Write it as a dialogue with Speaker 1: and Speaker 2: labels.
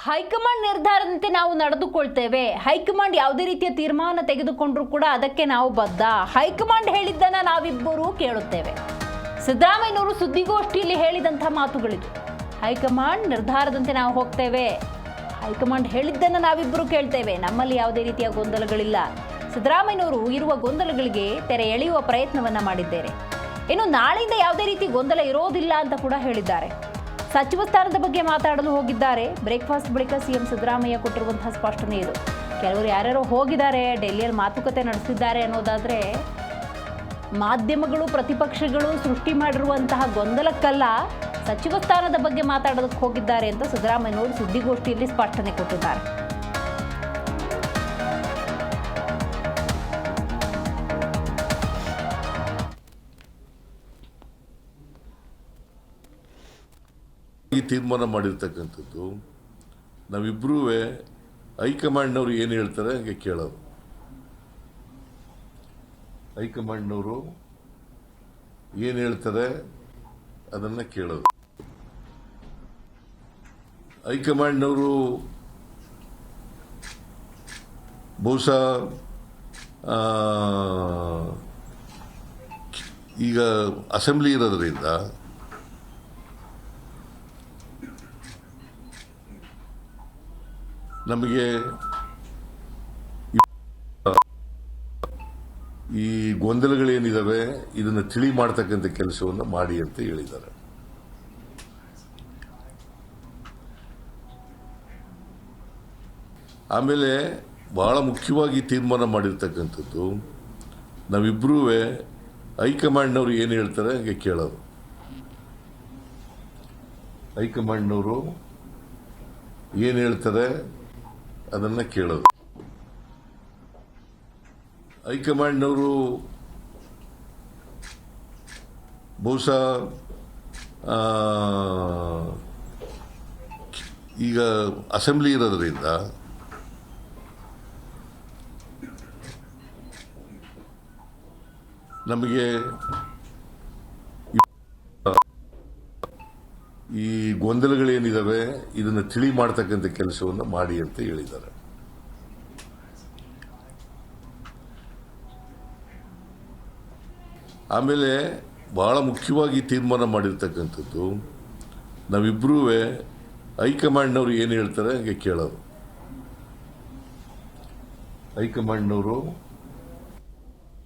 Speaker 1: High command ನಿರ್ಧಾರದಂತೆ ನಾವು ನಡೆದುಕೊಳ್ತೇವೆ. High command ಯಾವುದೇ ರೀತಿಯ ತೀರ್ಮಾನ ತೆಗೆದುಕೊಂಡರೂ ಕೂಡ ಅದಕ್ಕೆ ನಾವು ಬದ್ಧ. ಹೈಕಮಾಂಡ್ ಹೇಳಿದ್ದನ್ನ ನಾವಿಬ್ಬರೂ ಕೇಳುತ್ತೇವೆ. ಸಿದ್ದರಾಮಯ್ಯನವರು ಸುದ್ದಿಗೋಷ್ಠಿಯಲ್ಲಿ ಹೇಳಿದಂಥ ಮಾತುಗಳಿದು. ಹೈಕಮಾಂಡ್ ನಿರ್ಧಾರದಂತೆ ನಾವು ಹೋಗ್ತೇವೆ. ಹೈಕಮಾಂಡ್ ಹೇಳಿದ್ದನ್ನು ನಾವಿಬ್ಬರೂ ಕೇಳ್ತೇವೆ. ನಮ್ಮಲ್ಲಿ ಯಾವುದೇ ರೀತಿಯ ಗೊಂದಲಗಳಿಲ್ಲ. ಸಿದ್ದರಾಮಯ್ಯನವರು ಇರುವ ಗೊಂದಲಗಳಿಗೆ ತೆರೆ ಎಳೆಯುವ ಪ್ರಯತ್ನವನ್ನ ಮಾಡಿದ್ದೇನೆ. ಇನ್ನು ನಾಳೆಯಿಂದ ಯಾವುದೇ ರೀತಿ ಗೊಂದಲ ಇರೋದಿಲ್ಲ ಅಂತ ಕೂಡ ಹೇಳಿದ್ದಾರೆ. ಸಚಿವ ಸ್ಥಾನದ ಬಗ್ಗೆ ಮಾತಾಡಲು ಹೋಗಿದ್ದಾರೆ. ಬ್ರೇಕ್ಫಾಸ್ಟ್ ಬಳಿಕ ಸಿಎಂ ಸಿದ್ದರಾಮಯ್ಯ ಕೊಟ್ಟಿರುವಂತಹ ಸ್ಪಷ್ಟನೆ ಇದು. ಕೆಲವರು ಯಾರ್ಯಾರೋ ಹೋಗಿದ್ದಾರೆ, ಡೆಲ್ಲಿಯಲ್ಲಿ ಮಾತುಕತೆ ನಡೆಸಿದ್ದಾರೆ ಅನ್ನೋದಾದರೆ ಮಾಧ್ಯಮಗಳು ಪ್ರತಿಪಕ್ಷಗಳು ಸೃಷ್ಟಿ ಮಾಡಿರುವಂತಹ ಗೊಂದಲಕ್ಕಲ್ಲ, ಸಚಿವ ಸ್ಥಾನದ ಬಗ್ಗೆ ಮಾತಾಡೋದಕ್ಕೆ ಹೋಗಿದ್ದಾರೆ ಅಂತ ಸಿದ್ದರಾಮಯ್ಯನವರು ಸುದ್ದಿಗೋಷ್ಠಿಯಲ್ಲಿ ಸ್ಪಷ್ಟನೆ ಕೊಟ್ಟಿದ್ದಾರೆ.
Speaker 2: ಈ ತೀರ್ಮಾನ ಮಾಡಿರ್ತಕ್ಕಂಥದ್ದು ನಾವಿಬ್ಬರೂ ಹೈಕಮಾಂಡ್ನವರು ಏನು ಹೇಳ್ತಾರೆ ಹಾಗೆ ಕೇಳೋದು. ಹೈಕಮಾಂಡ್ನವರು ಏನು ಹೇಳ್ತಾರೆ ಅದನ್ನು ಕೇಳೋದು. ಹೈಕಮಾಂಡ್ನವರು ಬಹುಶಃ ಈಗ ಅಸೆಂಬ್ಲಿ ಇರೋದ್ರಿಂದ ನಮಗೆ ಈ ಗೊಂದಲಗಳೇನಿದಾವೆ ಇದನ್ನು ತಿಳಿ ಮಾಡ್ತಕ್ಕಂಥ ಕೆಲಸವನ್ನು ಮಾಡಿ ಅಂತ ಹೇಳಿದ್ದಾರೆ. ಆಮೇಲೆ ಬಹಳ ಮುಖ್ಯವಾಗಿ ತೀರ್ಮಾನ ಮಾಡಿರ್ತಕ್ಕಂಥದ್ದು ನಾವಿಬ್ಬರೂ ಹೈಕಮಾಂಡ್ನವರು ಏನು ಹೇಳ್ತಾರೆ ಹಾಗೆ ಕೇಳೋದು. ಹೈಕಮಾಂಡ್ನವರು ಏನು ಹೇಳ್ತಾರೆ ಅದನ್ನು ಕೇಳೋದು. ಹೈಕಮಾಂಡ್ನವರು ಬಹುಶಃ ಈಗ ಅಸೆಂಬ್ಲಿ ಇರೋದ್ರಿಂದ ನಮಗೆ ಈ ಗೊಂದಲಗಳೇನಿದಾವೆ ಇದನ್ನು ತಿಳಿ ಮಾಡ್ತಕ್ಕಂಥ ಕೆಲಸವನ್ನು ಮಾಡಿ ಅಂತ ಹೇಳಿದ್ದಾರೆ. ಆಮೇಲೆ ಬಹಳ ಮುಖ್ಯವಾಗಿ ತೀರ್ಮಾನ ಮಾಡಿರ್ತಕ್ಕಂಥದ್ದು ನಾವಿಬ್ಬರೂ ಹೈಕಮಾಂಡ್ನವರು ಏನು ಹೇಳ್ತಾರೆ ಹಾಗೆ ಕೇಳೋದು. ಹೈಕಮಾಂಡ್ನವರು